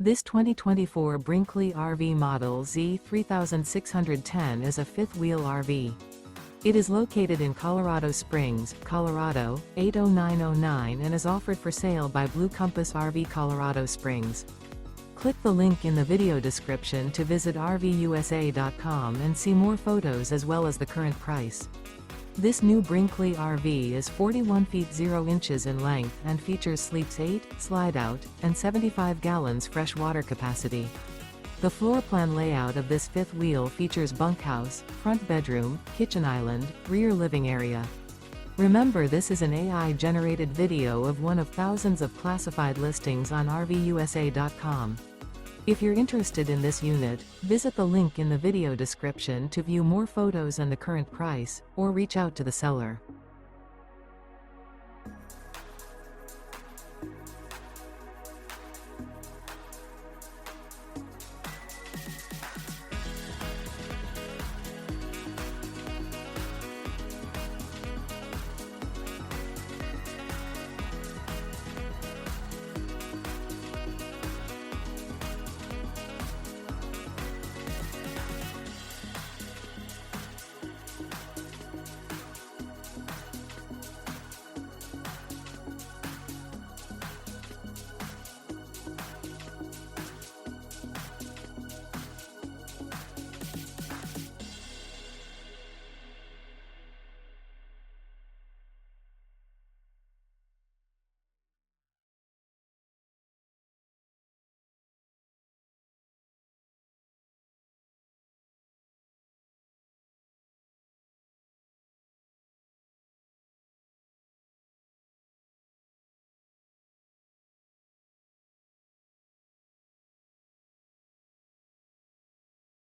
This 2024 Brinkley RV Model Z 3610 is a fifth-wheel RV. It is located in Colorado Springs, Colorado, 80909 and is offered for sale by Blue Compass RV Colorado Springs. Click the link in the video description to visit RVUSA.com and see more photos as well as the current price. This new Brinkley RV is 41 feet 0 inches in length and features sleeps 8, slide-out, and 75 gallons fresh water capacity. The floor plan layout of this fifth wheel features bunkhouse, front bedroom, kitchen island, rear living area. Remember, this is an AI-generated video of one of thousands of classified listings on RVUSA.com. If you're interested in this unit, visit the link in the video description to view more photos and the current price, or reach out to the seller.